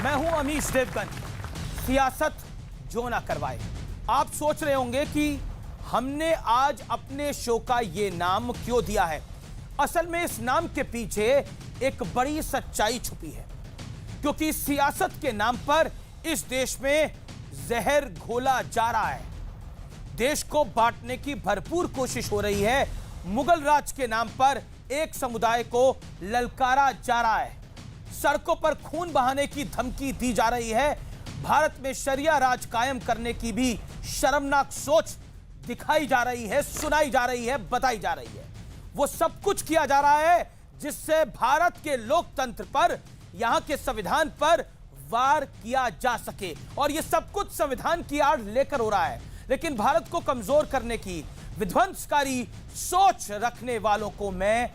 मैं हूं अमीश देवगन। सियासत जो ना करवाए। आप सोच रहे होंगे कि हमने आज अपने शो का ये नाम क्यों दिया है। असल में इस नाम के पीछे एक बड़ी सच्चाई छुपी है, क्योंकि सियासत के नाम पर इस देश में जहर घोला जा रहा है। देश को बांटने की भरपूर कोशिश हो रही है। मुगल राज के नाम पर एक समुदाय को ललकारा जा रहा है। सड़कों पर खून बहाने की धमकी दी जा रही है। भारत में शरिया राज कायम करने की भी शर्मनाक सोच दिखाई जा रही है, सुनाई जा रही है, बताई जा रही है। वो सब कुछ किया जा रहा है जिससे भारत के लोकतंत्र पर, यहां के संविधान पर वार किया जा सके। और ये सब कुछ संविधान की आड़ लेकर हो रहा है। लेकिन भारत को कमजोर करने की विध्वंसकारी सोच रखने वालों को मैं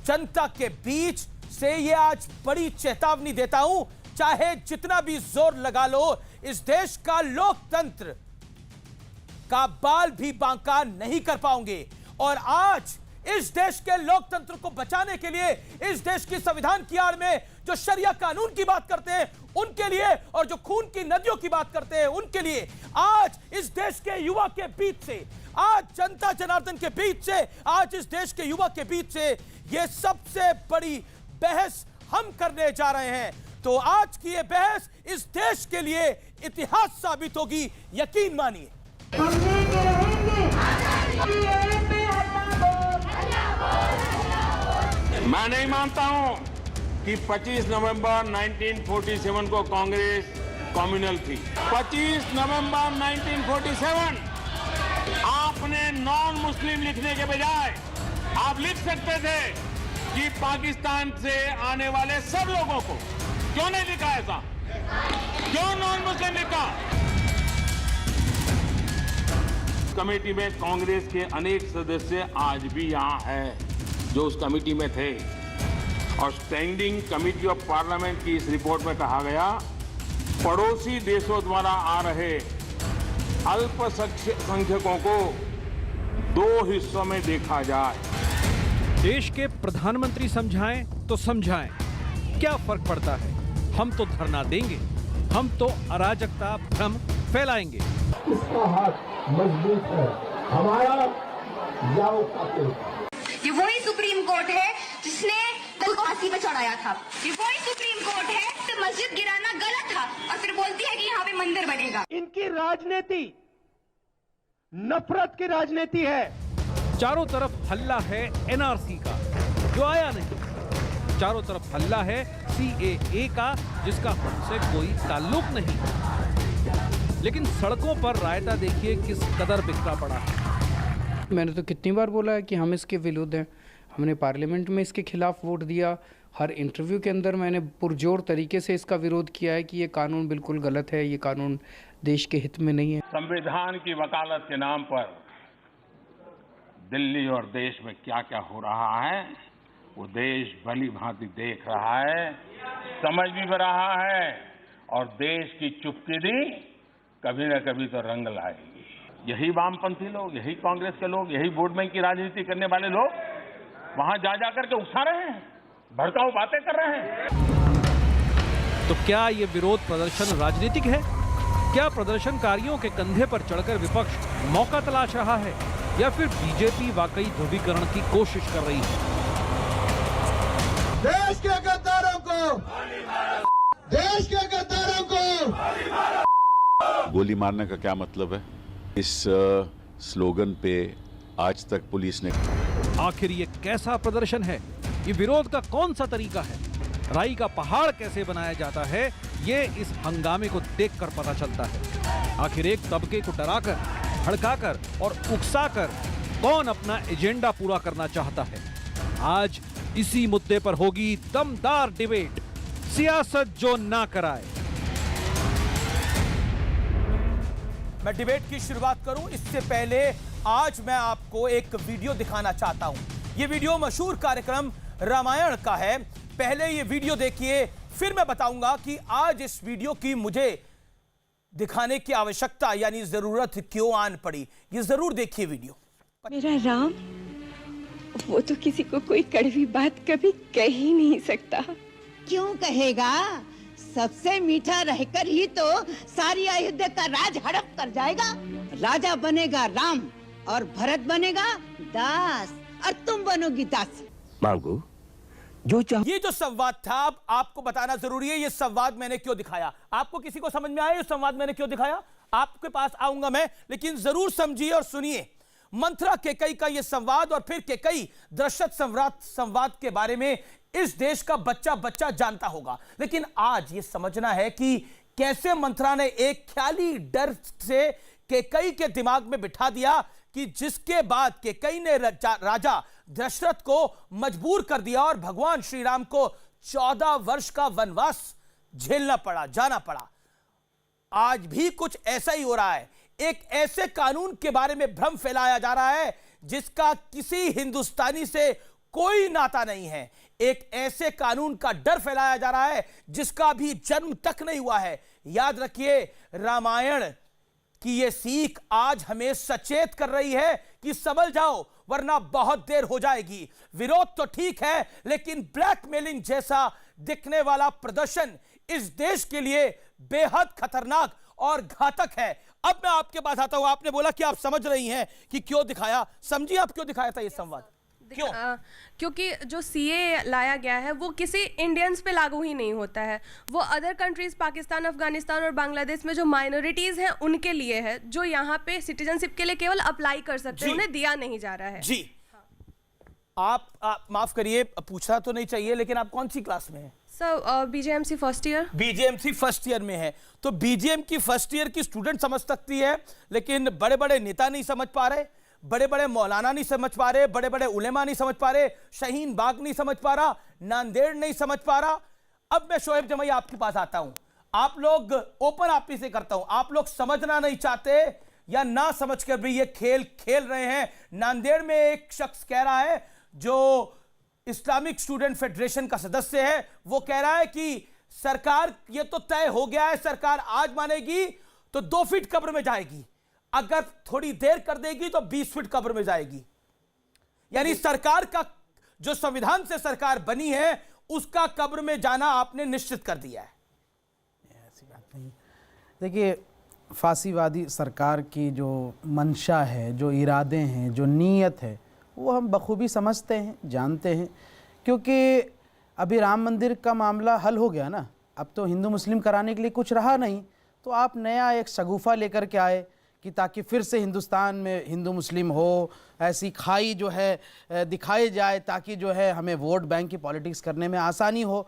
जनता के बीच से ये आज बड़ी चेतावनी देता हूं, चाहे जितना भी जोर लगा लो, इस देश का लोकतंत्र का बाल भी बांका नहीं कर पाओगे। और आज इस देश के लोकतंत्र को बचाने के लिए, इस देश की संविधान की आड़ में जो शरिया कानून की बात करते हैं उनके लिए, और जो खून की नदियों की बात करते हैं उनके लिए, आज इस देश के युवा के बीच से, आज जनता जनार्दन के बीच से, आज इस देश के युवा के बीच से यह सबसे बड़ी बहस हम करने जा रहे हैं। तो आज की यह बहस इस देश के लिए इतिहास साबित होगी, यकीन मानिए। मैं नहीं मानता हूं कि 25 नवंबर 1947 को कांग्रेस कम्युनल थी। 25 नवंबर 1947 आपने नॉन मुस्लिम लिखने के बजाय आप लिख सकते थे कि पाकिस्तान से आने वाले सब लोगों को। क्यों नहीं लिखा ऐसा? क्यों नॉन मुस्लिम लिखा? कमेटी में कांग्रेस के अनेक सदस्य आज भी यहां हैं जो उस कमेटी में थे। और स्टैंडिंग कमेटी ऑफ पार्लियामेंट की इस रिपोर्ट में कहा गया, पड़ोसी देशों द्वारा आ रहे अल्पसंख्यकों को 2 हिस्सों में देखा जाए। देश के प्रधानमंत्री समझाएं तो समझाएं, क्या फर्क पड़ता है? हम तो धरना देंगे, हम तो अराजकता भ्रम फैलाएंगे। इसका हाथ मजबूत है, हमारा जाओ कातिल। ये वही सुप्रीम कोर्ट है जिसने दिल को फांसी पे चढ़ाया था। ये वही सुप्रीम कोर्ट है तो मस्जिद गिराना गलत था और फिर बोलती है कि यहाँ पे मंदिर बनेगा। इनकी राजनीति नफरत की राजनीति है। चारों तरफ हल्ला है एनआरसी का, जो आया नहीं। चारों तरफ हल्ला है सीएए का, जिसका हमसे कोई ताल्लुक नहीं। लेकिन सड़कों पर रायता देखिए किस कदर बिखरा पड़ा है। मैंने तो कितनी बार बोला है कि हम इसके विरुद्ध हैं। हमने पार्लियामेंट में इसके खिलाफ वोट दिया। हर इंटरव्यू के अंदर मैंने पुरजोर तरीके से इसका विरोध किया है कि ये कानून बिल्कुल गलत है, ये कानून देश के हित में नहीं है। संविधान की वकालत के नाम पर दिल्ली और देश में क्या क्या हो रहा है वो देश भली भांति देख रहा है, समझ भी रहा है। और देश की चुपकिदी कभी न कभी तो रंग लाएगी। यही वामपंथी लोग, यही कांग्रेस के लोग, यही वोट बैंक की राजनीति करने वाले लोग वहां जा करके उकसा रहे हैं, भड़काऊ बातें कर रहे हैं। तो क्या ये विरोध प्रदर्शन राजनीतिक है? क्या प्रदर्शनकारियों के कंधे पर चढ़कर विपक्ष मौका तलाश रहा है, या फिर बीजेपी वाकई ध्रुवीकरण की कोशिश कर रही है? देश के गद्दारों को, देश के गद्दारों को गोली मारने का क्या मतलब है? इस स्लोगन पे आज तक पुलिस ने। आखिर ये कैसा प्रदर्शन है? ये विरोध का कौन सा तरीका है? राई का पहाड़ कैसे बनाया जाता है, ये इस हंगामे को देखकर पता चलता है। आखिर एक तबके को डराकर, भड़काकर और उकसाकर कौन अपना एजेंडा पूरा करना चाहता है? आज इसी मुद्दे पर होगी दमदार डिबेट, सियासत जो ना कराए। मैं डिबेट की शुरुआत करूं इससे पहले आज मैं आपको एक वीडियो दिखाना चाहता हूं। यह वीडियो मशहूर कार्यक्रम रामायण का है। पहले यह वीडियो देखिए, फिर मैं बताऊंगा कि आज इस वीडियो की मुझे दिखाने की आवश्यकता यानी जरूरत क्यों आन पड़ी। ये जरूर देखिए वीडियो। मेरा राम, वो तो किसी को कोई कड़वी बात कभी कह ही नहीं सकता। क्यों कहेगा? सबसे मीठा रहकर ही तो सारी अयोध्या का राज हड़प कर जाएगा। राजा बनेगा राम और भरत बनेगा दास और तुम बनोगी दासी। मांगू जो ये जो संवाद था, अब आपको बताना जरूरी है, ये संवाद मैंने क्यों दिखाया। आपको किसी को समझ में आया ये संवाद मैंने क्यों दिखाया? आपके पास आऊंगा मैं, लेकिन जरूर समझिए और सुनिए। मंथरा केकई का ये संवाद और फिर केकई दशरथ संवाद के बारे में इस देश का बच्चा बच्चा जानता होगा, लेकिन आज ये समझना है कि कैसे मंथरा ने एक ख्याली डर से केकई के दिमाग में बिठा दिया कि जिसके बाद केकई ने राजा दशरथ को मजबूर कर दिया और भगवान श्री राम को 14 वर्ष का वनवास झेलना पड़ा, जाना पड़ा। आज भी कुछ ऐसा ही हो रहा है। एक ऐसे कानून के बारे में भ्रम फैलाया जा रहा है जिसका किसी हिंदुस्तानी से कोई नाता नहीं है। एक ऐसे कानून का डर फैलाया जा रहा है जिसका भी जन्म तक नहीं हुआ है। याद रखिए, रामायण की यह सीख आज हमें सचेत कर रही है कि संभल जाओ वरना बहुत देर हो जाएगी। विरोध तो ठीक है, लेकिन ब्लैकमेलिंग जैसा दिखने वाला प्रदर्शन इस देश के लिए बेहद खतरनाक और घातक है। अब मैं आपके पास आता हूं। आपने बोला कि आप समझ रही हैं कि क्यों दिखाया। समझिए आप क्यों दिखाया था ये संवाद। क्यों? क्योंकि जो सीए लाया गया है वो किसी इंडियंस पे लागू ही नहीं होता है। वो अदर कंट्रीज, पाकिस्तान, अफगानिस्तान और बांग्लादेश में जो माइनॉरिटीज हैं उनके लिए है, जो यहाँ पे सिटीजनशिप के लिए केवल अप्लाई कर सकते हैं, उन्हें दिया नहीं जा रहा है। जी आप माफ करिए, पूछना तो नहीं चाहिए, लेकिन आप कौन सी क्लास में हैं? Sir BJMC first year. BJMC first year में है, तो बीजेएम की फर्स्ट ईयर की स्टूडेंट समझ सकती है, लेकिन बड़े बड़े नेता नहीं समझ पा रहे, बड़े बड़े मौलाना नहीं समझ पा रहे, बड़े बड़े उलेमा नहीं समझ पा रहे, शाहीन बाग नहीं समझ पा रहा, नांदेड़ नहीं समझ पा रहा। अब मैं शोएब जमई आपके पास आता हूं। आप लोग ओपन आपी से करता हूं, आप लोग समझना नहीं चाहते या ना समझ कर भी ये खेल खेल रहे हैं। नांदेड़ में एक शख्स कह रहा है, जो इस्लामिक स्टूडेंट फेडरेशन का सदस्य है, वो कह रहा है कि सरकार, ये तो तय हो गया है, सरकार आज मानेगी तो 2 फीट कब्र में जाएगी, अगर थोड़ी देर कर देगी तो 20 फीट कब्र में जाएगी। यानी सरकार का जो संविधान से सरकार बनी है उसका कब्र में जाना आपने निश्चित कर दिया है। ऐसी बात नहीं। देखिए, फांसीवादी सरकार की जो मंशा है, जो इरादे हैं, जो नीयत है, वो हम बखूबी समझते हैं, जानते हैं, क्योंकि अभी राम मंदिर का मामला हल हो गया ना। अब तो हिंदू मुस्लिम कराने के लिए कुछ रहा नहीं, तो आप नया एक शगुफा लेकर के आए कि ताकि फिर से हिंदुस्तान में हिंदू मुस्लिम हो, ऐसी खाई जो है दिखाई जाए, ताकि जो है हमें वोट बैंक की पॉलिटिक्स करने में आसानी हो।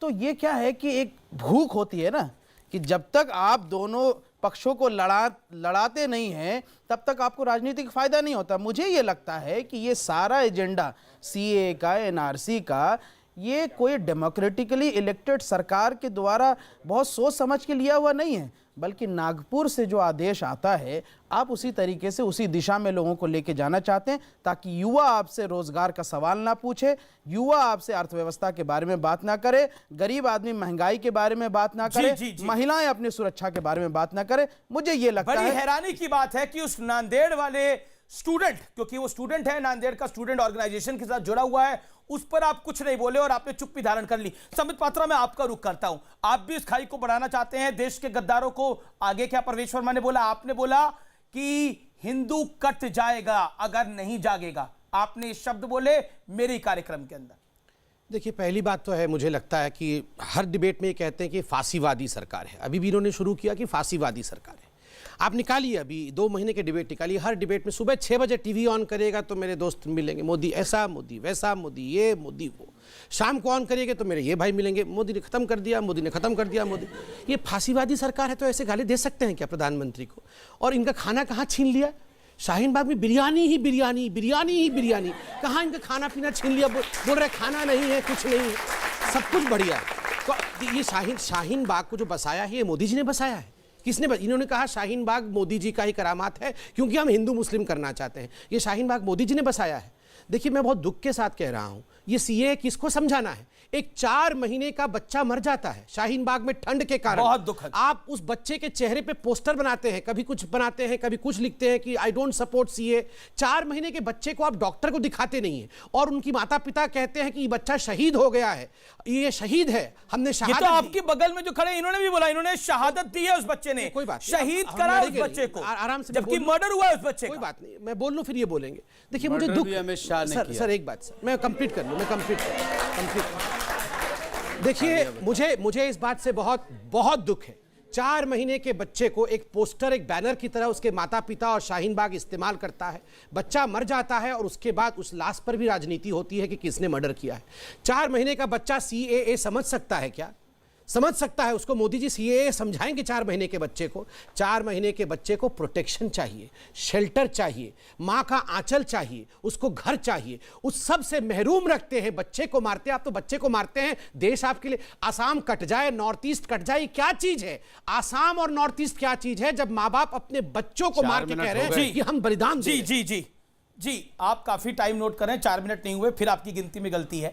तो ये क्या है कि एक भूख होती है ना, कि जब तक आप दोनों पक्षों को लड़ाते नहीं हैं तब तक आपको राजनीतिक फ़ायदा नहीं होता। मुझे ये लगता है कि ये सारा एजेंडा सीए का, एनआरसी का, ये कोई डेमोक्रेटिकली इलेक्टेड सरकार के द्वारा बहुत सोच समझ के लिया हुआ नहीं है, बल्कि नागपुर से जो आदेश आता है आप उसी तरीके से उसी दिशा में लोगों को लेके जाना चाहते हैं, ताकि युवा आपसे रोजगार का सवाल ना पूछे, युवा आपसे अर्थव्यवस्था के बारे में बात ना करे, गरीब आदमी महंगाई के बारे में बात ना करे, महिलाएं अपनी सुरक्षा के बारे में बात ना करे। मुझे ये लगता है, बड़ी हैरानी की बात है कि उस नांदेड़ वाले स्टूडेंट, क्योंकि वो स्टूडेंट है, नांदेड़ का स्टूडेंट ऑर्गेनाइजेशन के साथ जुड़ा हुआ है, उस पर आप कुछ नहीं बोले और आपने चुप्पी धारण कर ली। संबित पात्रा, मैं आपका रुख करता हूं। आप भी इस खाई को बढ़ाना चाहते हैं, देश के गद्दारों को आगे क्या परवेश वर्मा ने बोला? आपने बोला कि हिंदू कट जाएगा अगर नहीं जागेगा। आपने ये शब्द बोले मेरे कार्यक्रम के अंदर। देखिए, पहली बात तो है, मुझे लगता है कि हर डिबेट में ये कहते हैं कि फांसीवादी सरकार है। अभी भी इन्होंने शुरू किया कि फांसीवादी सरकार है। आप निकालिए, अभी 2 महीने के डिबेट निकालिए, हर डिबेट में सुबह 6 बजे टीवी ऑन करिएगा तो मेरे दोस्त मिलेंगे, मोदी ऐसा, मोदी वैसा, मोदी ये, मोदी वो। शाम को ऑन करिएगा तो मेरे ये भाई मिलेंगे, मोदी ने खत्म कर दिया, मोदी ने खत्म कर दिया, मोदी। ये फांसीवादी सरकार है तो ऐसे गाली दे सकते हैं क्या प्रधानमंत्री को? और इनका खाना कहाँ छीन लिया? शाहीन बाग में बिरयानी ही बिरयानी, बिरयानी ही बिरयानी। कहाँ इनका खाना पीना छीन लिया? बोल रहे खाना नहीं है, कुछ नहीं है, सब कुछ बढ़िया है। तो ये शाहीन बाग को जो बसाया है, ये मोदी जी ने बसाया है। किसने इन्होंने कहा शाहीन बाग मोदी जी का ही करामात है क्योंकि हम हिंदू मुस्लिम करना चाहते हैं। ये शाहीन बाग मोदी जी ने बसाया है। देखिए, मैं बहुत दुख के साथ कह रहा हूँ ये सीए किसको समझाना है? एक 4 महीने का बच्चा मर जाता है शाहीन बाग में ठंड के कारण। बहुत दुखद। आप उस बच्चे के चेहरे पे पोस्टर बनाते हैं, कभी कुछ बनाते हैं, कभी कुछ लिखते हैं कि आई डोंट सपोर्ट सीए। 4 महीने के बच्चे को आप डॉक्टर को दिखाते नहीं है और उनकी माता पिता कहते हैं कि ये बच्चा शहीद हो गया है, ये शहीद है, हमने ये शहादत तो दी। आपके बगल में जो खड़े इन्होंने भी बोला, इन्होंने शहादत दी है उस बच्चे ने, कोई बात शहीद हम करा उस लड़ेंगे बच्चे को, आराम से, जबकि मर्डर हुआ है उस बच्चे कोई का। बात नहीं, मैं बोल लूं फिर ये बोलेंगे। देखिए मुझे दुख, सर एक बात सर, मैं कंप्लीट कर लूं, देखिए मुझे इस बात से बहुत बहुत दुख है। 4 महीने के बच्चे को एक पोस्टर, एक बैनर की तरह उसके माता पिता और शाहीन बाग इस्तेमाल करता है, बच्चा मर जाता है और उसके बाद उस लाश पर भी राजनीति होती है कि किसने मर्डर किया है। 4 महीने का बच्चा सीएए समझ सकता है क्या? समझ सकता है? उसको मोदी जी सीएए समझाएंगे 4 महीने के बच्चे को? 4 महीने के बच्चे को प्रोटेक्शन चाहिए, शेल्टर चाहिए, माँ का आंचल चाहिए, उसको घर चाहिए। उस सब से महरूम रखते हैं, बच्चे को मारते हैं। आप तो बच्चे को मारते हैं, देश आपके लिए, आसाम कट जाए, नॉर्थ ईस्ट कट जाए, क्या चीज है? आसाम और नॉर्थ ईस्ट क्या चीज है जब माँ बाप अपने बच्चों को मार के कह रहे हैं कि हम बलिदान दे रहे हैं? जी आप काफी टाइम नोट करें, 4 मिनट नहीं हुए, फिर आपकी गिनती में गलती है।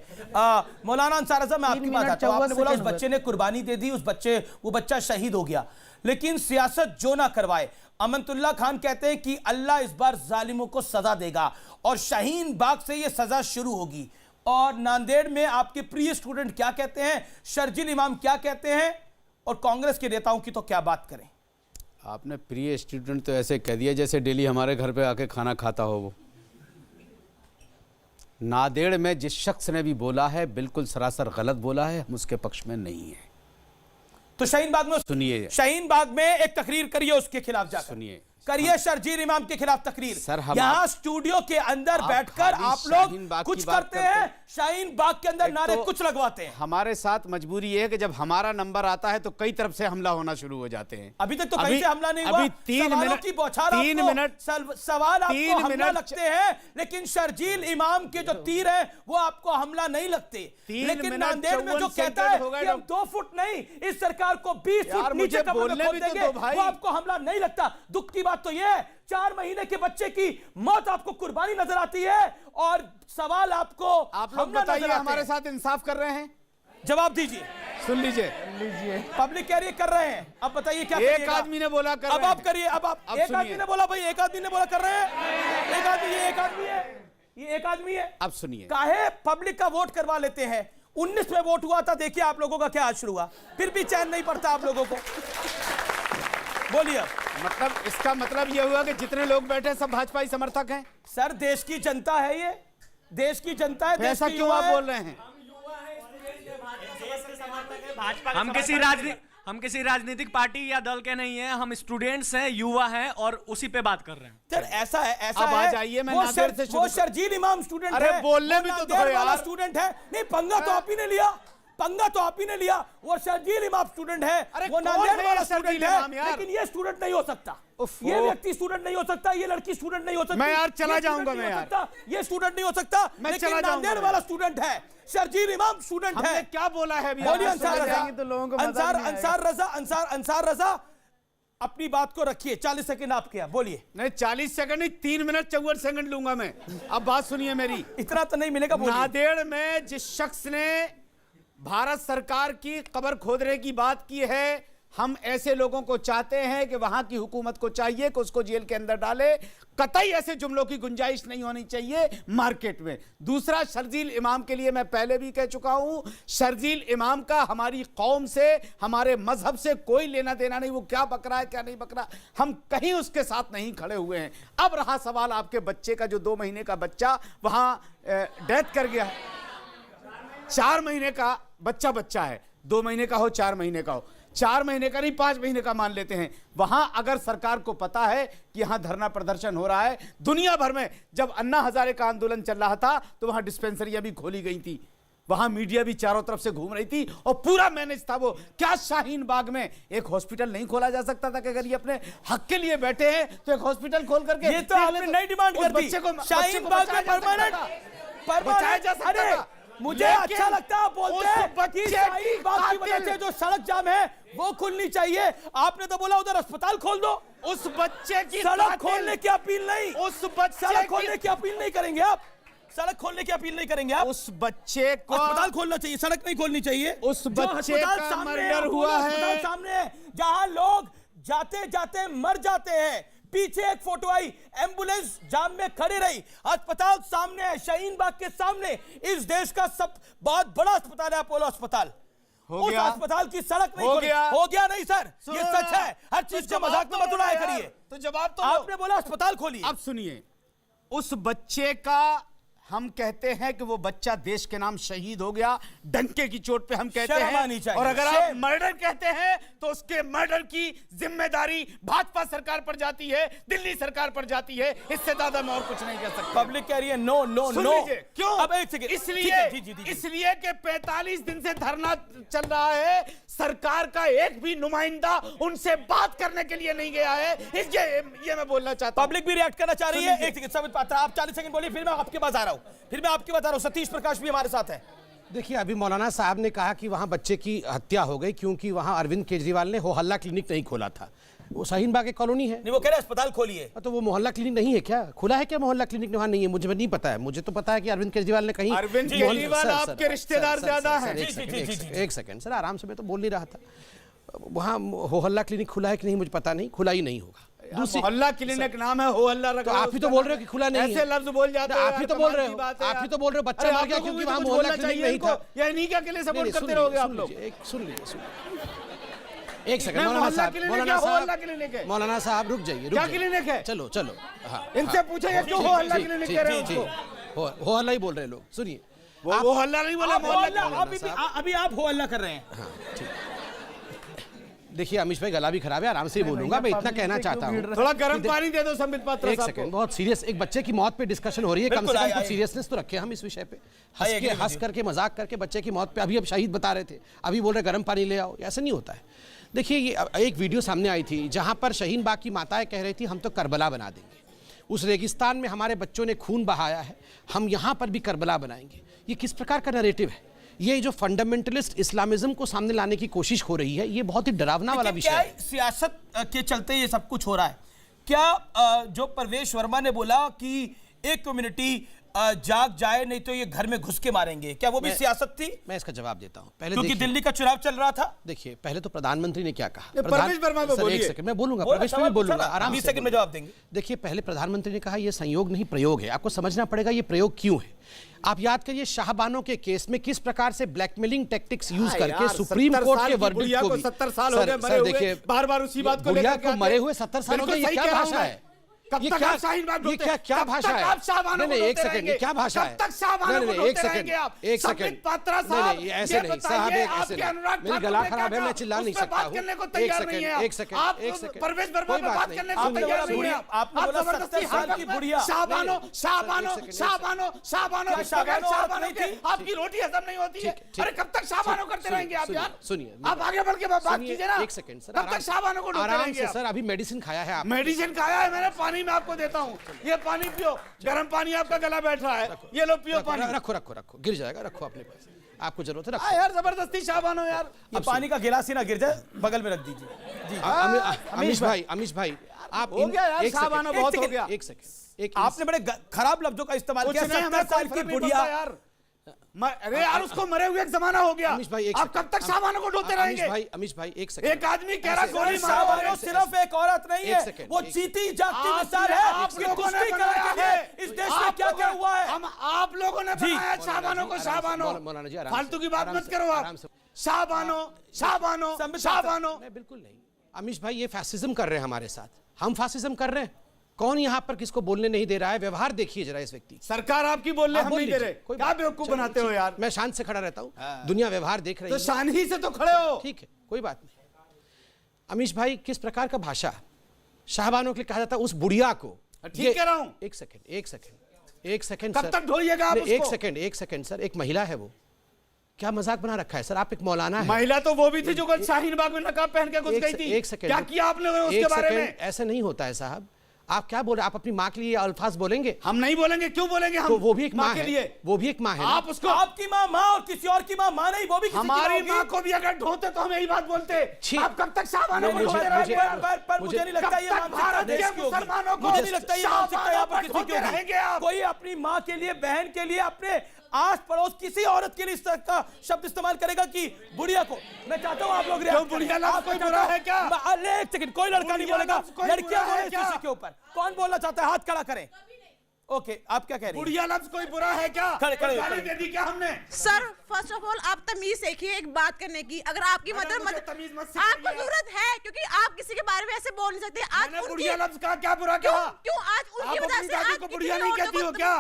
मौलाना अंसार रज़ा, मैं आपकी बात आता हूं। आपने बोला उस बच्चे ने कुर्बानी दे दी, वो बच्चा शहीद हो गया, लेकिन सियासत जो ना करवाए। अमनतुल्लाह खान कहते हैं कि अल्लाह इस बार जालिमों को सजा देगा और शाहीन बाग से ये सजा शुरू होगी। और नांदेड़ में आपके प्रिय स्टूडेंट क्या कहते हैं, शर्जील इमाम क्या कहते हैं, और कांग्रेस के नेताओं की तो क्या बात करें। आपने प्रिय स्टूडेंट तो ऐसे कह दिया जैसे डेली हमारे घर पे आके खाना खाता हो। वो नांदेड़ में जिस शख्स ने भी बोला है बिल्कुल सरासर गलत बोला है, हम उसके पक्ष में नहीं है। तो शाहीन बाग में सुनिए, शाहीन बाग में एक तकरीर करिए, उसके खिलाफ जाकर सुनिए, करिए शर्जील इमाम के खिलाफ तकरीर। सर यहां स्टूडियो के अंदर बैठकर आप लोग कुछ करते हैं, शाहीन बाग के अंदर नारे कुछ लगवाते हैं। हमारे साथ मजबूरी है कि जब हमारा नंबर आता है तो कई तरफ से हमला होना शुरू हो जाते हैं। अभी तक तो कहीं से हमला नहीं हुआ। अभी 3 मिनट की बौछार, 3 मिनट सवाल आपको हमला लगते हैं, लेकिन शर्जील इमाम के जो तीर है वो आपको हमला नहीं लगते। लेकिन नांदेड़ में जो कहता है कि हम 2 फुट नहीं, इस सरकार को 20 फुट नीचे कमर में खोद देंगे, वो आपको हमला नहीं लगता। दुख की बात तो ये है, 4 महीने के बच्चे की मौत आपको कुर्बानी नजर आती है और सवाल आपको आप लोग बताइए, हमारे साथ इंसाफ कर रहे हैं? जवाब दीजिए। सुन लीजिए, पब्लिक कह रही है कर रहे हैं, अब बताइए क्या एक आदमी ने बोला कर अब रहे हैं। आप करिए। अब आप एक आदमी ने बोला, भाई एक आदमी ने बोला कर रहे हैं, एक आदमी, ये एक आदमी है, ये एक आदमी है। अब सुनिए, काहे पब्लिक का वोट करवा लेते हैं। 19 में वोट हुआ था, देखिए आप लोगों का क्या हाल शुरू हुआ, फिर भी चैन नहीं पड़ता आप लोगों को। बोलिए। मतलब इसका मतलब यह हुआ कि जितने लोग बैठे सब भाजपा ही समर्थक हैं? सर देश की जनता है, ये देश की जनता है। ऐसा क्यों आप बोल रहे हैं? हम किसी राजनीतिक पार्टी या दल के नहीं है, हम स्टूडेंट्स हैं, युवा हैं और उसी पे बात कर रहे हैं। सर ऐसा है, ऐसा अब है। आ जाइए, मैं नांदेड़ से शुरू। वो शर्जील इमाम स्टूडेंट है। अरे बोलने भी तो दो यार। स्टूडेंट है नहीं, पंगा तो आप ही ने लिया, पंगा तो आप ही ने लिया। वो शर्जील इमाम स्टूडेंट है, वो नांदेड़ वाला स्टूडेंट है, लेकिन ये स्टूडेंट नहीं हो सकता, ये व्यक्ति स्टूडेंट नहीं हो सकता, ये लड़की स्टूडेंट नहीं हो सकती। मैं यार चला जाऊंगा, मैं यार ये स्टूडेंट नहीं हो सकता, लेकिन नांदेड़ वाला स्टूडेंट है, शर्जील इमाम स्टूडेंट है। क्या बोला है? बोलिए अंसार रज़ा, अपनी बात को रखिए। 40 सेकंड आपके यहाँ, बोलिए। नहीं 40 सेकंड नहीं, 3 मिनट 54 सेकंड लूंगा मैं। अब बात सुनिए मेरी। इतना तो नहीं मिलेगा। नांदेड़ में जिस शख्स ने भारत सरकार की कब्र खोदने की बात की है, हम ऐसे लोगों को चाहते हैं कि वहां की हुकूमत को चाहिए कि उसको जेल के अंदर डाले। कतई ऐसे जुमलों की गुंजाइश नहीं होनी चाहिए मार्केट में। दूसरा, शर्जील इमाम के लिए मैं पहले भी कह चुका हूं, शर्जील इमाम का हमारी कौम से, हमारे मजहब से कोई लेना देना नहीं। वो क्या बक रहा है क्या नहीं बक रहा, हम कहीं उसके साथ नहीं खड़े हुए हैं। अब रहा सवाल आपके बच्चे का, जो 2 महीने का बच्चा वहां डेथ कर गया। 4 महीने का बच्चा है, 2 महीने का हो 4 महीने का हो, 4 महीने का नहीं 5 महीने का मान लेते हैं। वहां अगर सरकार को पता है कि यहां धरना प्रदर्शन हो रहा है, दुनिया भर में जब अन्ना हजारे का आंदोलन चल रहा था तो वहां डिस्पेंसरियां भी खोली गई थी, वहां मीडिया भी चारों तरफ से घूम रही थी और पूरा मैनेज था वो। क्या शाहीन बाग में एक हॉस्पिटल नहीं खोला जा सकता था कि अगर ये अपने हक के लिए बैठे हैं तो एक हॉस्पिटल खोल करके, ये तो आपने नई डिमांड कर दी, शाहीन बाग में परमानेंट बचाया जा सकता था। मुझे अच्छा लगता है आप बोलते हैं कि शाहीन बाग की वजह से जो सड़क जाम है वो खुलनी चाहिए। आपने तो बोला उधर अस्पताल खोल दो। उस बच्चे की सड़क खोलने की अपील नहीं, उस बच्चे सड़क खोलने की अपील नहीं करेंगे आप। सड़क खोलने की अपील नहीं करेंगे आप? उस बच्चे को अस्पताल खोलना चाहिए, सड़क नहीं खोलनी चाहिए। उस बच्चे का मर्डर हुआ है, अस्पताल सामने है जहां लोग जाते जाते मर जाते हैं। पीछे एक फोटो आई, एम्बुलेंस जाम में खड़ी रही, अस्पताल सामने है, शाहीन बाग के सामने। इस देश का सब बहुत बड़ा अस्पताल है अपोलो अस्पताल। उस अस्पताल की सड़क नहीं खोली। हो गया नहीं सर, ये सच है। हर चीज का मजाक में मत उड़ाया करिए। तो जवाब तो आपने बोला अस्पताल खोलिए। अब सुनिए, उस बच्चे का हम कहते हैं कि वो बच्चा देश के नाम शहीद हो गया, डंके की चोट पे हम कहते हैं। और अगर आप मर्डर कहते हैं तो उसके मर्डर की जिम्मेदारी भाजपा सरकार पर जाती है, दिल्ली सरकार पर जाती है। इससे ज्यादा मैं और कुछ नहीं कह सकता। पब्लिक कह रही है नो नो नो। क्यों? अब एक सेकंड, इसलिए कि 45 दिन से धरना चल रहा है, सरकार का एक भी नुमाइंदा उनसे बात करने के लिए नहीं गया है। ये मैं बोलना चाहता हूं। पब्लिक भी रिएक्ट करना चाह रही है। एक सेकंड संबित पात्रा, आप 40 सेकंड बोलिए, फिर मैं आपके पास आ रहा हूं। सतीश प्रकाश भी हमारे साथ है। देखिए, अभी मौलाना साहब ने कहा कि वहां बच्चे की हत्या हो गई क्योंकि वहां अरविंद केजरीवाल ने हो हल्ला क्लिनिक नहीं खोला था। वो शाहीन बाग की कॉलोनी है। नहीं, वो कह रहे अस्पताल खोलिए। तो वो मोहल्ला क्लिनिक नहीं है क्या? खुला है क्या मोहल्ला क्लिनिक? वहां नहीं है, मुझे नहीं पता है। मुझे तो पता है कि अरविंद केजरीवाल ने कहीं। अरविंद केजरीवाल आपके रिश्तेदार ज्यादा हैं। एक सेकंड सर, आराम से, मैं तो बोल नहीं रहा था। वहां हो हल्ला क्लिनिक खुला है कि नहीं मुझे पता नहीं, खुला ही नहीं होगा। मोहल्ला क्लिनिक नाम है, हो हल्ला रखा। तो आप ही तो बोल रहे हो कि खुला नहीं है। ऐसे लफ्ज बोल जाते हैं। आप ही तो बोल रहे हो, आप ही तो बोल रहे हो बच्चा मर गया क्योंकि वहां मोहल्ला क्लिनिक नहीं था। या इन्हीं के अकेले सपोर्ट करते रहोगे आप लोग? सुन लीजिए, एक सेकंड मौलाना साहब, मौलाना साहब रुक जाइए। क्या क्लिनिक है? चलो चलो, हाँ, इनसे पूछेंगे क्यों हो हल्ला क्लिनिक कह रहे हैं उसको? हो हल्ला ही बोल रहे हैं लोग। सुनिए, वो हल्ला नहीं बोला, अभी आप हो हल्ला कर रहे हैं। हाँ ठीक। देखिए अमीश भाई, गला भी खराब है, आराम से ही बोलूंगा। मैं इतना कहना चाहता हूँ, थोड़ा गर्म पानी दे दो संबित पात्रा साहब को। एक सेकंड, बहुत सीरियस एक बच्चे की मौत पे डिस्कशन हो रही है, कम से कम कुछ सीरियसनेस तो रखें हम इस विषय पे। हंस करके मजाक करके बच्चे की मौत पे अभी अब शहीद बता रहे थे, अभी बोल रहे गर्म पानी ले आओ, ऐसा नहीं होता है। देखिए, ये एक वीडियो सामने आई थी जहां पर शाहीन बाग की माताएं कह रही थी हम तो करबला बना देंगे, उस रेगिस्तान में हमारे बच्चों ने खून बहाया है, हम यहाँ पर भी करबला बनाएंगे। ये किस प्रकार का नैरेटिव है? ये जो फंडामेंटलिस्ट इस्लामिज्म को सामने लाने की कोशिश हो रही है, ये बहुत ही डरावना वाला विषय है। सियासत के चलते ये सब कुछ हो रहा है क्या? जो परवेश वर्मा ने बोला कि एक कम्युनिटी जाग जाए नहीं तो ये घर में घुस के मारेंगे, क्या वो भी सियासत थी? मैं इसका जवाब देता हूं। पहले क्योंकि दिल्ली का चुनाव चल रहा था। देखिए, पहले तो प्रधानमंत्री ने क्या कहा? परवेश वर्मा को बोलिए। एक सेकंड मैं बोलूंगा, परवेश में बोलूंगा, आराम से 20 सेकंड में जवाब देंगे। देखिए, पहले प्रधानमंत्री ने कहा यह संयोग नहीं प्रयोग है। आपको समझना पड़ेगा ये प्रयोग क्यों है। आप याद करिए शाहबानो के केस में किस प्रकार से ब्लैकमेलिंग टैक्टिक्स यूज करके सुप्रीम कोर्ट के वर्डिक्ट को 70 साल हो गए मरे हुए, बार-बार उसी बात को लेकर को मरे हुए 70 साल हो गए। ये क्या भाषा है? ये क्या भाषा है? नहीं, एक सेकंड, ये क्या भाषा है? नहीं, एक सेकंड, ऐसे नहीं साहब, ऐसे नहीं, मेरी गला खराब है, मैं चिल्ला नहीं सकता हूँ। एक सेकंड, परवेश वर्मा पे बात करने को तैयार नहीं है। आपने बोला 70 साल की बुढ़िया। शाहबानो आपकी रोटी हजम नहीं होती है। अरे कब तक शाहबानो करते रहेंगे आप यार? सुनिए, आप आगे बढ़ के बात कीजिए ना। एक सेकंड सर, कब तक शाहबानो को आराम से सर, अभी मेडिसिन खाया है? मेडिसिन खाया है मैंने, पानी मैं आपको देता हूँ, ये पानी पियो, गर्म पानी आपका गला बैठ रहा है, ये लो पियो पानी। रखो, गिर जाएगा, रखो अपने पास, आपको जरूरत है रखो। यार जबरदस्ती शाहबानो यार, ये पानी का गिलास ही ना गिर जाए, बगल में रख दीजिए जी। अमीश भाई आप हो गया यार, शाहबानो बहुत हो गया। एक सेकंड, आपने बड़े खराब लफ्जों का इस्तेमाल किया। 70 साल की बुढ़िया यार, अरे यार उसको मरे हुए एक जमाना हो गया। अमीश भाई, आप कब तक शाहबानो को ढोते रहेंगे? अमीश भाई एक सेकंड, एक आदमी कह रहा गोली शाहबानो सिर्फ एक औरत नहीं है, वो जीती जागती मिसाल है। आप लोगों ने बनाया इस देश में क्या क्या हुआ है? हम आप लोगों ने बनाया शाहबानो को। शाहबानो, फालतू की बात मत करो आप। शाहबानो, बिल्कुल नहीं अमीश भाई, ये फैसिज्म कर रहे हैं हमारे साथ, हम फैसिज्म कर रहे हैं। कौन यहाँ पर किसको बोलने नहीं दे रहा है? व्यवहार देखिए जरा इस व्यक्ति। सरकार आपकी बोलने हम नहीं दे रहे, क्या बेवकूफ बनाते हो यार? मैं शान से खड़ा रहता हूँ, दुनिया व्यवहार देख रही है, तो शान ही से तो खड़े हो। ठीक है, कोई बात नहीं। अमीश भाई, किस प्रकार का भाषा शाहबानो के लिए कहा जाता है उस बुढ़िया को? ठीक कह रहा हूँ। एक सेकंड कब तक ढोइएगा आप उसको? एक सेकंड सर, एक महिला है, वो क्या मजाक बना रखा है सर? आप एक मौलाना है। महिला तो वो भी थी जो कल शाहीन बाग में नकाब पहन के घुस गई थी। एक सेकंड, क्या किया आपने उसके बारे में? ऐसे नहीं होता है साहब, आप क्या बोल रहे हैं? आप अपनी माँ के लिए अल्फाज बोलेंगे? हम नहीं बोलेंगे। क्यों बोलेंगे हम? तो वो भी एक माँ के है, लिए वो भी एक माँ है। आप उसको, आपकी माँ माँ और किसी और की माँ माँ नहीं, वो भी किसी हमारी की माँ को भी अगर ढोते तो हम यही बात बोलते। आप कब तक शाहबानों को ढोते रहेंगे? पर मुझे नहीं लगता ये भारत के मुसलमानों को मुझे नहीं लगता ये मानसिकता यहाँ पर किसी की ढोते रहेंगे होगी। आप। कोई अपनी माँ के लिए, बहन के लिए, अपने आस पड़ोस किसी औरत के लिए इस तरह का शब्द इस्तेमाल करेगा कि बुढ़िया को। मैं चाहता हूँ आप लोग क्यों बुढ़िया लफ्ज़ कोई बुरा है क्या? एक सेकंड, कोई लड़का नहीं बोलेगा, लड़कियां बोले इस विषय के ऊपर। कौन बोलना चाहता है? हाथ खड़ा करें। ओके, आप क्या कह रही हैं? बुढ़िया लफ्ज़ कोई बुरा है क्या? गाली दे दी क्या हमने? सर फर्स्ट ऑफ ऑल आप तमीज सीखिए एक बात करने की। अगर आपकी मदद तमीज मत आपको जरूरत है, क्योंकि आप किसी के बारे में ऐसे बोल नहीं सकते। आज बुढ़िया लफ्ज़ का क्या बुरा कहा? क्यों आज उनकी वजह से आज को बुढ़िया नहीं कहती हो क्या?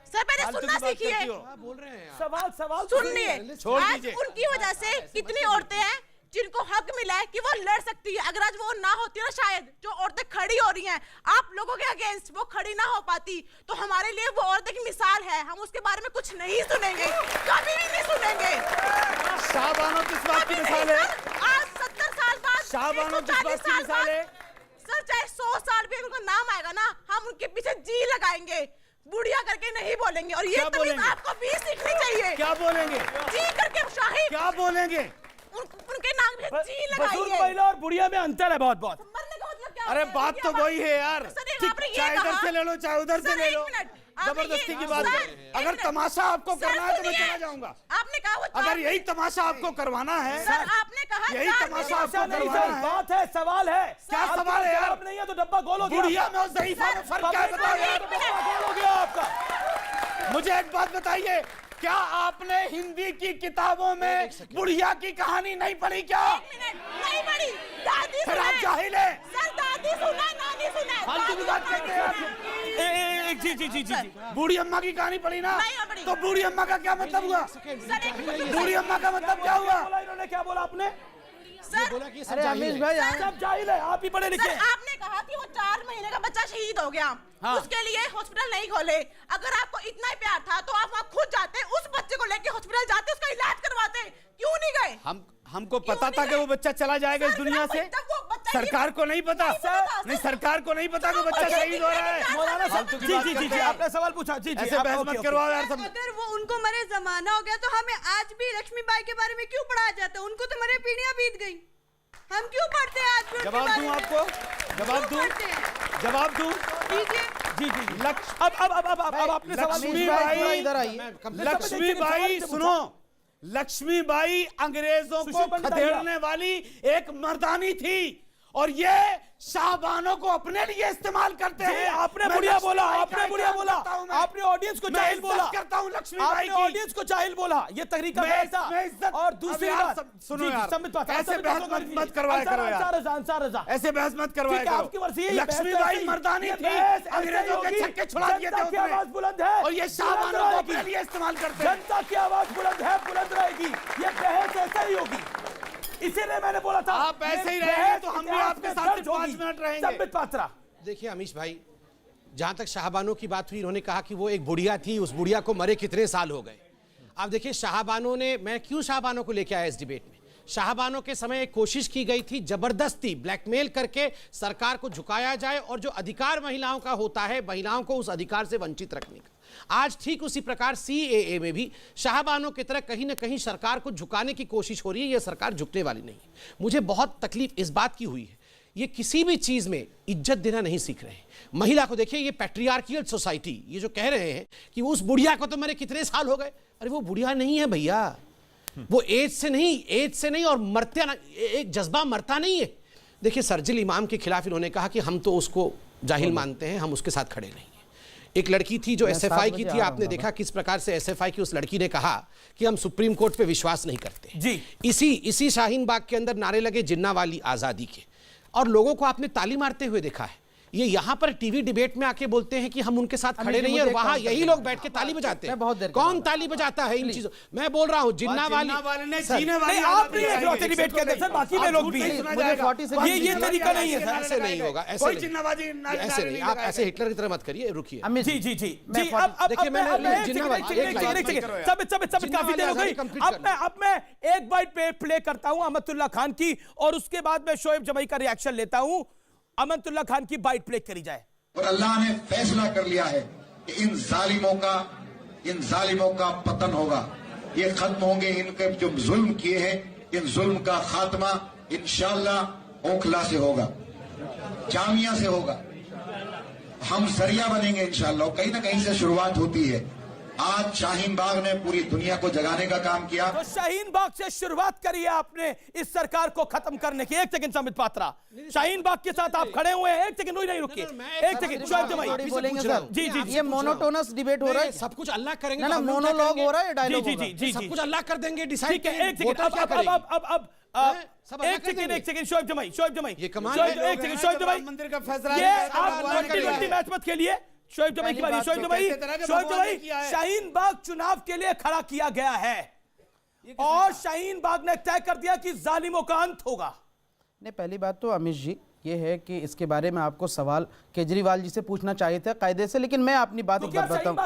सर पहले सुनना सीखिए। बोल रहे हैं सवाल सुनिए। छोड़ आज दीजिए। उनकी वजह से कितनी औरतें हैं जिनको हक मिला है कि वो लड़ सकती है। अगर आज वो ना होती ना, शायद जो औरतें खड़ी हो रही हैं आप लोगों के अगेंस्ट, वो खड़ी ना हो पाती, तो हमारे लिए वो औरत की मिसाल है। हम उसके बारे में कुछ नहीं सुनेंगे, कभी भी नहीं सुनेंगे। शाहबानो किस बात की मिसाल है? आज 70 साल बाद, शाहबानो किस बात की मिसाल है? सर चाहे 100 साल भी उनका नाम आएगा ना, हम उनके पीछे जी लगाएंगे, बुढ़िया करके नहीं बोलेंगे। और ये तमीज आपको भी सीखनी चाहिए। क्या बोलेंगे? जी करके शाहिद क्या बोलेंगे? उनके नाम पे जी बुजुर्ग लगाइए। महिला और बुढ़िया में अंतर है बहुत बहुत। मरने का मतलब क्या? अरे बात तो वही है यार। चाहे इधर से ले लो चाहे उधर से ले लो, जबरदस्ती की बात है। अगर तमाशा आपको करना है तो मैं चला जाऊंगा। आपने कहा अगर यही तमाशा आपको करवाना है, सर आपने कहा यही तमाशा आपको नहीं करवाना सर, है। बात है, सवाल है। क्या सवाल है यार? जवाब नहीं है तो डब्बा गोलोगे। बुढ़िया में और ज़ईफ़ा में फर्क क्या है बताओ यार? डब्बा गोलोगे आपका। मुझे एक बात बताइए, क्या आपने हिंदी की किताबों में बुढ़िया की कहानी नहीं पढ़ी क्या? नहीं पढ़ी, दादी फिर आप सुनाए। जाहिल है। सर दादी सुना, नानी सुना। फालतू की बात करते हैं आप। जी जी जी जी जी। बूढ़ी अम्मा की कहानी पढ़ी ना? नहीं पढ़ी। तो बूढ़ी अम्मा का क्या मतलब हुआ? बूढ़ी अम्मा का मतलब क्या हुआ? इन्होंने क्या बोला आपने? सर बोला कि सब अरे जाहिल अमीश है। भाई सब जाहिल है, आप ही पढ़े लिखे। सर आपने कहा कि वो 4 महीने का बच्चा शहीद हो गया, उसके लिए हॉस्पिटल नहीं खोले। अगर आपको इतना ही प्यार था तो आप वहाँ खुद जाते, उस बच्चे को लेके हॉस्पिटल जाते, उसका इलाज करवाते। क्यों नहीं गए? हमको पता था कि वो बच्चा चला जाएगा इस दुनिया से। सरकार को नहीं पता। नहीं, सरकार को नहीं पता कि बच्चा शहीद हो रहा है। मौलाना साहब, जी जी जी जी, आपने सवाल पूछा। जी जी, ऐसे बहस मत करवाओ यार। सब अगर वो उनको मरे जमाना हो गया तो हमें आज भी लक्ष्मीबाई के बारे में क्यों पढ़ाया जाता है? उनको तो मरे पीढ़ियां बीत गई, हम क्यों पढ़ते हैं आज भी? जवाब दूं आपको? जवाब दूं? जवाब दूं? जी जी। अब आपने सवाल लक्ष्मीबाई, इधर आइए। लक्ष्मीबाई सुनो, लक्ष्मीबाई अंग्रेजों को सुशील पंडित खदेड़ने वाली एक मर्दानी थी और ये शाहबानों को अपने लिए इस्तेमाल करते हैं। आपने बुढ़िया बोला, आपने बुढ़िया बोला, आपने ऑडियंस को जाहिल बोला। करता हूं लक्ष्मीबाई आपने ऑडियंस को जाहिल बोला, ये तरीका था। और दूसरी बात, सुनो यार, ऐसे बहस मत करवाया करो यार। ऐसे बहस मत करवाया करो। लक्ष्मीबाई मर्दानी थी, अंग्रेजों के छक्के छुड़ा दिए थे उसने। आवाज बुलंद है और ये शाहबानों को अपने लिए इस्तेमाल करते हैं। जनता की आवाज बुलंद है, बुलंद रहेगी। ये बहस ऐसे ही होगी, इसीलिए मैंने बोला था आप ऐसे ही रहेंगे तो हम भी आपके साथ 5 मिनट रहेंगे। संबित पात्रा। देखिए अमीश भाई, जहां तक शाहबानो की बात हुई, इन्होंने कहा कि वो एक बुढ़िया थी, उस बुढ़िया को मरे कितने साल हो गए। आप देखिए शाहबानो ने, मैं क्यों शाहबानो को लेके आया इस डिबेट में? शाहबानो के समय एक कोशिश की गई थी जबरदस्ती ब्लैकमेल करके सरकार को झुकाया जाए और जो अधिकार महिलाओं का होता है, महिलाओं को उस अधिकार से वंचित रखने का। आज ठीक उसी प्रकार सीएए में भी शाहबानो की तरह कहीं ना कहीं सरकार को झुकाने की कोशिश हो रही है। यह सरकार झुकने वाली नहीं है। मुझे बहुत तकलीफ इस बात की हुई है, ये किसी भी चीज में इज्जत देना नहीं सीख रहे हैं। महिला को देखिए, ये पैट्रियार्कियल सोसाइटी, ये जो कह रहे हैं कि उस बुढ़िया को तो मेरे कितने साल हो गए, अरे वो बुढ़िया नहीं है भैया, वो एज से नहीं और मरते ना, एक जज्बा मरता नहीं है। देखिए सर्जिल इमाम के खिलाफ इन्होंने कहा कि हम तो उसको जाहिल मानते हैं, हम उसके साथ खड़े नहीं। एक लड़की थी जो एसएफआई की थी, आपने देखा किस प्रकार से एसएफआई की उस लड़की ने कहा कि हम सुप्रीम कोर्ट पे विश्वास नहीं करते जी। इसी शाहीन बाग के अंदर नारे लगे जिन्नावाली आजादी के, और लोगों को आपने ताली मारते हुए देखा है। ये यहाँ पर टीवी डिबेट में आके बोलते हैं कि हम उनके साथ खड़े नहीं है, और वहां यही लोग बैठ के ताली बजाते हैं। कौन ताली बजाता है इन चीजों? मैं बोल रहा हूँ जिन्नावाली ने जीने वाली आप नहीं डिबेट करते सर, बाकी में लोग भी ये तरीका नहीं है सर, ऐसे नहीं होगा, ऐसे नहीं। आप ऐसे हिटलर की तरह मत करिए, रुकिए। जी जी जी जी। अब देखिए मैंने जिन्नावाली काफी देर हो गई। अब मैं एक बाइट पे प्ले करता हूं अहमदुल्लाह खान की, और उसके बाद मैं शोएब जमाई का रिएक्शन लेता हूं। अमनतुल्ला खान की बाइट प्ले करी जाए। और अल्लाह ने फैसला कर लिया है कि इन जालिमों का पतन होगा, ये खत्म होंगे। इनके जो जुल्म किए हैं, इन जुल्म का खात्मा इंशाअल्लाह ओखला से होगा, जामिया से होगा। हम जरिया बनेंगे इंशाअल्लाह। कहीं ना कहीं से शुरुआत होती है। आज शाहीन बाग ने पूरी दुनिया को जगाने का काम किया। तो शाहीन बाग से शुरुआत करी है आपने इस सरकार को खत्म करने की। एक सेकंड संबित पात्रा, शाहीन बाग के साथ आप खड़े हुए हैं। एक सेकंड नहीं रुकिए, एक सेकंड शोएब जमाई बोलेंगे सर। जी जी, ये मोनोटोनस डिबेट हो रहा है, सब कुछ अल्लाह करेंगे, ना मोनोलॉग हो रहा है, डायलॉग जी जी जी, सब कुछ अल्लाह कर देंगे, डिसाइड। ठीक है, एक सेकंड अब एक सेकंड शोएब जमाई, ये कमाल एक सेकंड शोएब जमाई, मंदिर का फैसला ये आप 2020 मैच मत खेलिए। शोएब जमाई की बारी। शोएब जमाई, शाहीन बाग चुनाव के लिए खड़ा किया गया है और शाहीन बाग ने तय कर दिया कि जालिमों का अंत होगा। नहीं, पहली बात तो अमित जी ये है कि इसके बारे में आपको सवाल केजरीवाल जी से पूछना चाहिए था कायदे से, लेकिन मैं अपनी बात बताता हूँ।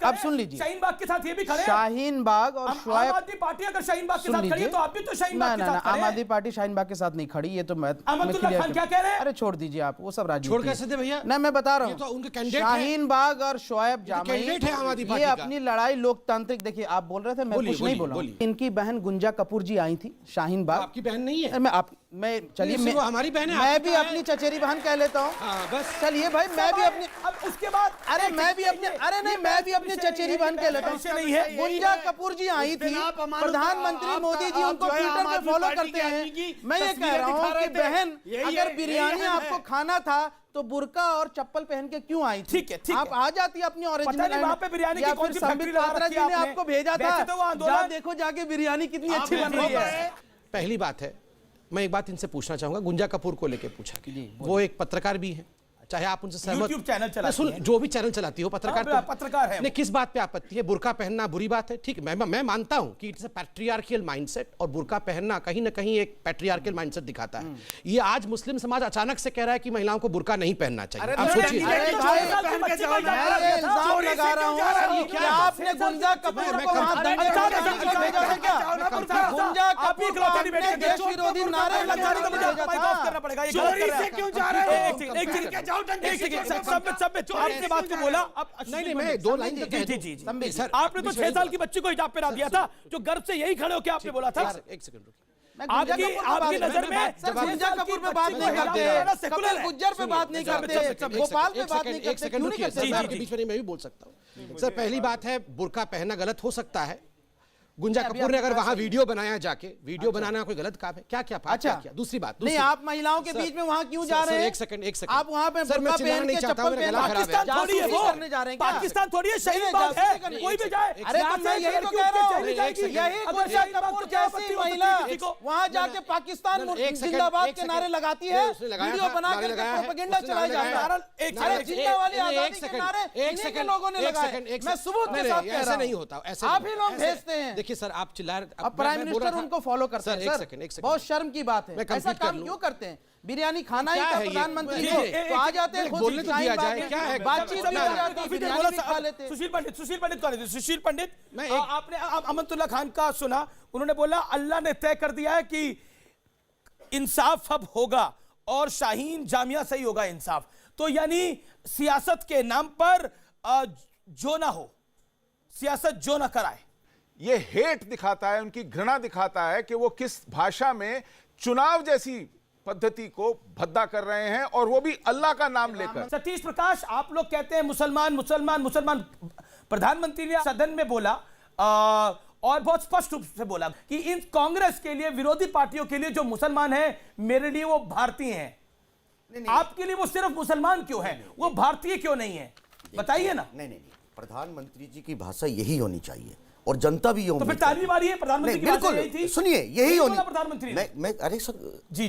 अब सुन लीजिए, शाहीन बाग के साथ ये भी खड़े हैं। शाहीन बाग और आम आदमी पार्टी अगर शाहीन बाग के साथ खड़ी है तो आप भी तो शाहीन बाग के साथ खड़े हैं। आम आदमी पार्टी शाहीन बाग के साथ नहीं खड़ी, ये तो मैं अमनतुल्ला खान क्या कह रहे हैं? अरे छोड़ दीजिए आप, वो सब राजनीति। छोड़ कैसे दे भैया? नहीं, मैं बता रहा ये तो उनके हूँ, कैंडिडेट हैं। शाहीन बाग और शोएब जामई कैंडिडेट है आम आदमी ये पार्टी का। अपनी लड़ाई लोकतांत्रिक, देखिए आप बोल रहे थे, मैं कुछ नहीं बोला। इनकी बहन गुंजा कपूर जी आई थी शाहीन बाग। आपकी बहन नहीं है? मैं चलिए, वो हमारी बहन है, मैं भी अपनी चचेरी बहन कह लेता हूँ। बस चलिए भाई, मैं भी अपनी, अब उसके बाद अरे मैं भी अपने, अरे नहीं, मैं भी अपनी चचेरी बहन कह लेता हूँ। गुंजा कपूर जी आई थी, प्रधानमंत्री मोदी जी उनको ट्विटर पे फॉलो करते हैं। मैं ये कह रहा हूँ कि बहन, अगर बिरयानी आपको खाना था तो बुर्का और चप्पल पहन के क्यों आई थी? ठीक है, आप आ जाती अपनी ओरिजिनल। वहां पे बिरयानी की कौन सी फैक्ट्री लगा रखी है आपने आपको भेजा था, जहाँ देखो जाके बिरयानी कितनी अच्छी बन रही है। पहली बात है, मैं एक बात इनसे पूछना चाहूंगा, गुंजा कपूर को लेके पूछा कि वो एक पत्रकार भी है, चाहे आप उनसे सहमत, YouTube चैनल चलाती है। जो भी चैनल चलाती हो, पत्रकार है। ने किस बात पे आपत्ति है? बुर्का पहनना बुरी बात है, ठीक है, मैं मानता हूं कि इट्स अ पैट्रियार्कियल माइंडसेट, और बुर्का पहनना कहीं ना कहीं एक पैट्रियार्कियल माइंडसेट दिखाता है। ये आज मुस्लिम समाज अचानक से कह रहा है कि महिलाओं को बुर्का नहीं पहनना चाहिए। आप सोचिए, इल्जाम लगा रहा हूं कि आपने गुंजा कपूर को वहां दंगे भेजा था क्या? गुंजा कपूर को आपने देश विरोधी नारे लगाने को भेजा था। चोरी से क्यों जा रहे हो? आपने बात को बोला। नहीं, मैं दो लाइन जी सर, आपने तो 6 साल की बच्ची को हिजाब पहना दिया था, जो गर्व से यही खड़े हो क्या आपने बोला था? एक सेकंड आपकी नजर में गुंजा कपूर पे बात नहीं करते, कपिल गुज्जर पे बात नहीं करते, गोपाल पे बात नहीं करते, क्यों नहीं करते? आपके बीच में मैं भी बोल सकता हूँ सर। पहली बात है, बुर्का पहनना गलत हो सकता है। गुंजा कपूर ने अगर वहां वीडियो बनाया, जाके वीडियो बनाना कोई गलत काम है क्या? क्या अच्छा किया? दूसरी बात, नहीं, आप महिलाओं के बीच में वहां क्यों जा रहे हैं? एक सेकंड आप वहां पे बुर्का पहन के चप्पल पहन पाकिस्तान थोड़ी है, वो करने जा रहे हैं? पाकिस्तान थोड़ी है, शाहीन बाग है, कोई भी जाए। अरे तो मैं यही तो कह रहा हूँ, यही गुंजा कपूर जैसी महिला वहां जाके पाकिस्तान जिंदाबाद के नारे लगाती है, वीडियो बना करके प्रोपेगेंडा चलाया जाता है। अरे जिंदा वाली आजादी के नारे इन्हीं के लोगों ने लगाए। मैं सबूत के साथ कह रहा हूं, ऐसा नहीं होता, ऐसा आप ही लोग भेजते हैं। देखिए सर, आप चिल्ला, अब प्राइम मिनिस्टर उनको फॉलो करते हैं। एक सेकंड, बहुत शर्म की बात है, ऐसा काम क्यों करते हैं? बिरयानी खाना ही था प्रधानमंत्री को, तो आ जाते हैं, बोलने तो दिया जाए, क्या है? बातचीत भी हो जाती है, बिरयानी भी खा लेते हैं। सुशील पंडित कौन है? सुशील पंडित, आपने अमनतुल्ला खान का सुना, उन्होंने बोला अल्लाह ने तय कर दिया है कि इंसाफ अब होगा और शाहीन जामिया से ही होगा इंसाफ। तो यानी सियासत के नाम पर जो ना हो, सियासत जो ना कराए। ये हेट दिखाता है, उनकी घृणा दिखाता है कि वो किस भाषा में चुनाव जैसी पद्धति को भद्दा कर रहे हैं, और वो भी अल्लाह का नाम लेकर। सतीश प्रकाश, आप लोग कहते हैं मुसलमान मुसलमान मुसलमान। प्रधानमंत्री ने सदन में बोला और बहुत स्पष्ट रूप से बोला कि इन कांग्रेस के लिए, विरोधी पार्टियों के लिए जो मुसलमान हैं, मेरे लिए वो भारतीय हैं। आपके लिए वो सिर्फ मुसलमान क्यों है, वो भारतीय क्यों नहीं है? बताइए ना। नहीं, प्रधानमंत्री जी की भाषा यही होनी चाहिए और जनता भी ये तो फिर ताली मारी है प्रधानमंत्री की भाषा यही थी। सुनिए, यही होनी प्रधानमंत्री। मैं अरे सर,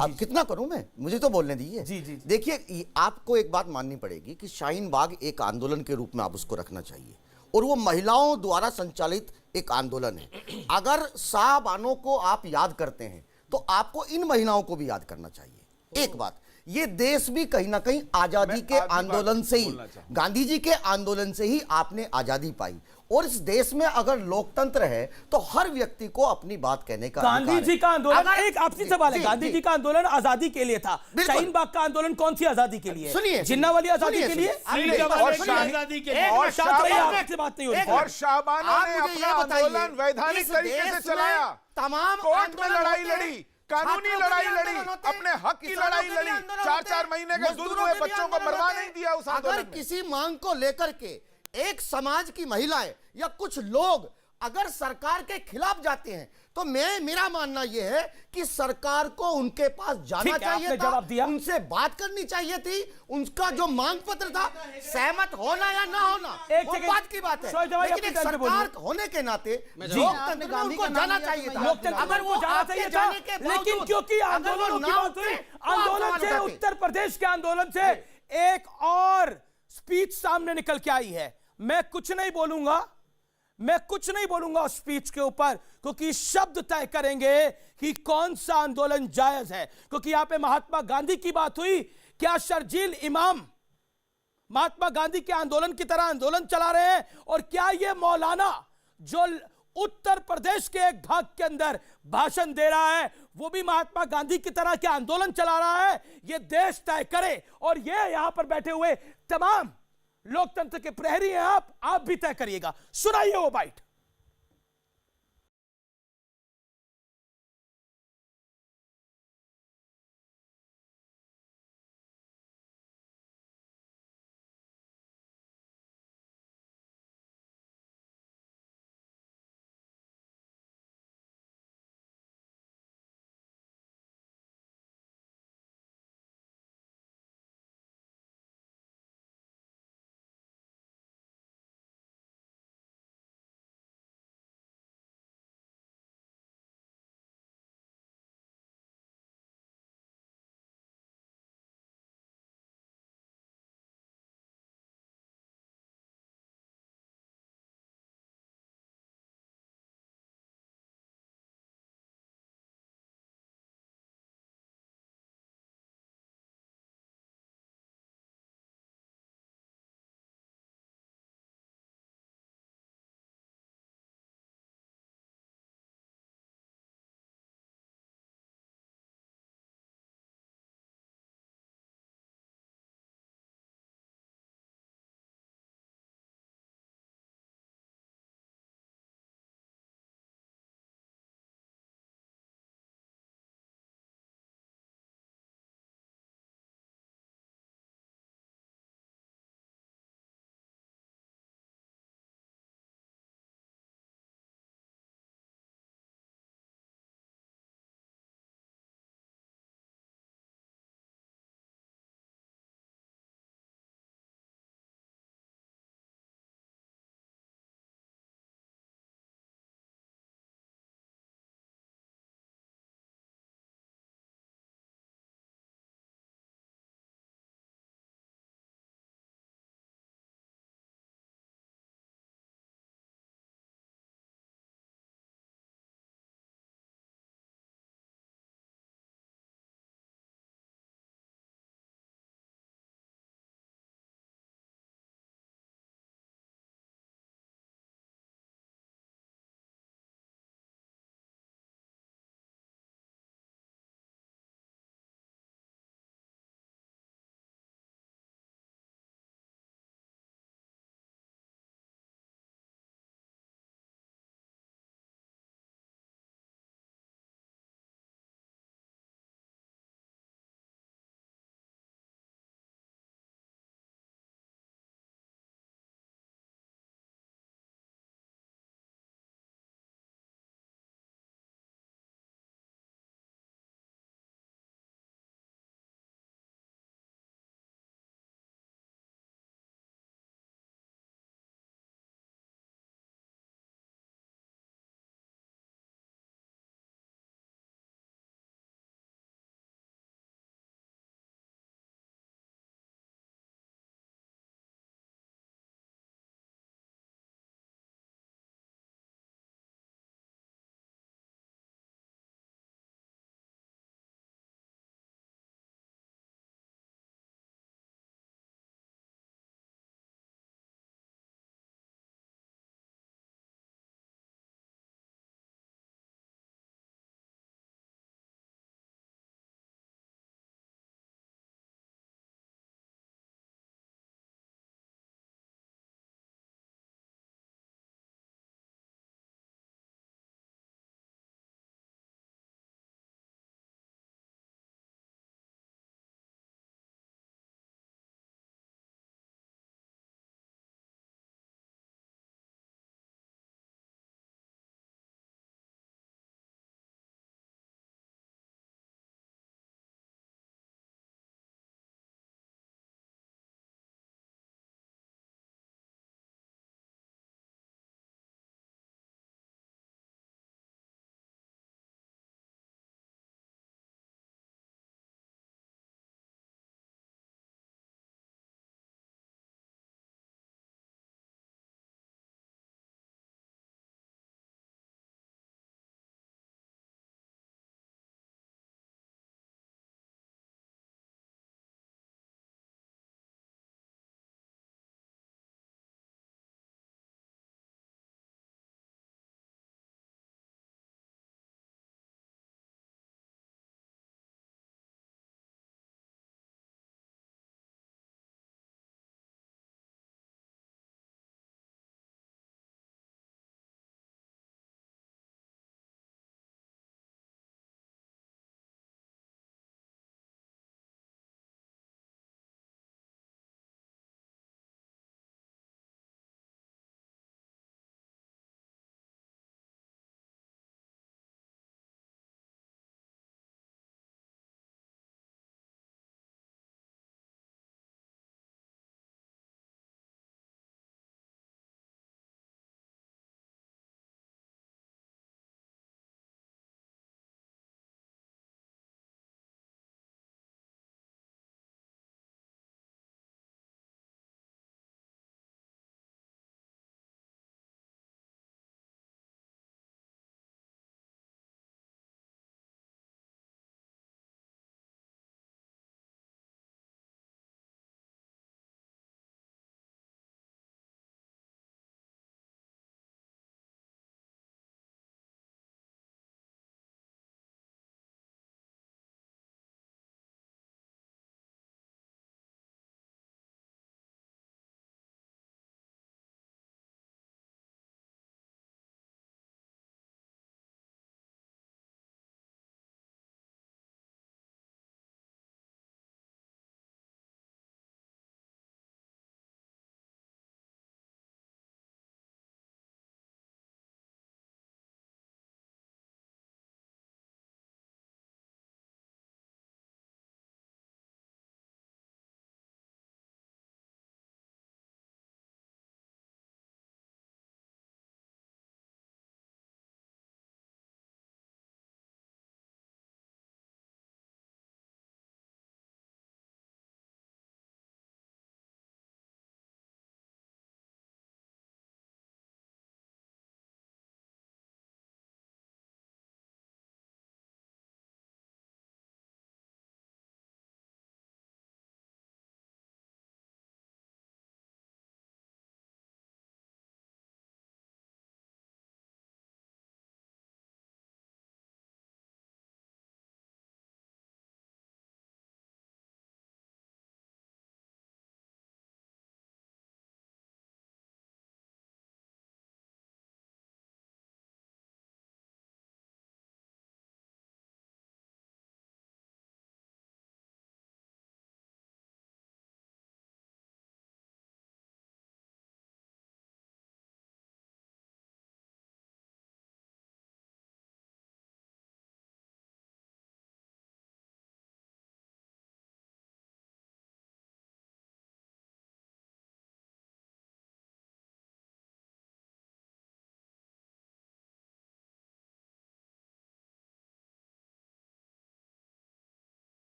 अब कितना करूं मैं, मुझे तो बोलने दीजिए। देखिए, आपको एक बात माननी पड़ेगी कि शाहीन बाग एक आंदोलन के रूप में आप उसको रखना चाहिए, और वो महिलाओं द्वारा संचालित एक आंदोलन है। अगर साहबानों को आप याद करते हैं तो आपको इन महिलाओं को भी याद करना चाहिए। एक बात, ये देश भी कहीं ना कहीं आजादी के आंदोलन से ही, गांधी जी के आंदोलन से ही आपने आजादी पाई, और इस देश में अगर लोकतंत्र है तो हर व्यक्ति को अपनी बात कहने का गांधी जी का आंदोलन, एक आपसी सवाल है, गांधी जी का आंदोलन आजादी के लिए था, शाहीन बाग का आंदोलन कौन सी आजादी के लिए? सुनिए, जिन्नावाली आजादी के लिए, और शाहबानों ने अपना आंदोलन वैधानिक तरीके से चलाया, तमाम कोर्ट में लड़ाई लड़ी, कानूनी लड़ाई लड़ी, अपने हक की लड़ाई लड़ी, 4-4 महीने के दूध हुए बच्चों को मरवा नहीं दिया उस आंदोलन में। अगर किसी मांग को लेकर के एक समाज की महिलाएं या कुछ लोग अगर सरकार के खिलाफ जाते हैं तो मेरा मानना यह है कि सरकार को उनके पास जाना चाहिए था, उनसे बात करनी चाहिए थी, उनका जो मांग पत्र था सहमत होना या ना होना वो बात की बात है, लेकिन एक सरकार होने के नाते लोकतंत्र में उनको जाना चाहिए था। अगर वो जाना चाहिए था, लेकिन क्योंकि आंदोलन से, उत्तर प्रदेश के आंदोलन से एक और स्पीच सामने निकल के आई है। मैं कुछ नहीं बोलूंगा उस स्पीच के ऊपर, क्योंकि शब्द तय करेंगे कि कौन सा आंदोलन जायज है। क्योंकि यहां पे महात्मा गांधी की बात हुई, क्या शर्जील इमाम महात्मा गांधी के आंदोलन की तरह आंदोलन चला रहे हैं? और क्या ये मौलाना जो उत्तर प्रदेश के एक भाग के अंदर भाषण दे रहा है वो भी महात्मा गांधी की तरह के आंदोलन चला रहा है? ये देश तय करे, और ये यहां पर बैठे हुए तमाम लोकतंत्र के प्रहरी हैं, आप भी तय करिएगा। सुनाइए वो बाइट।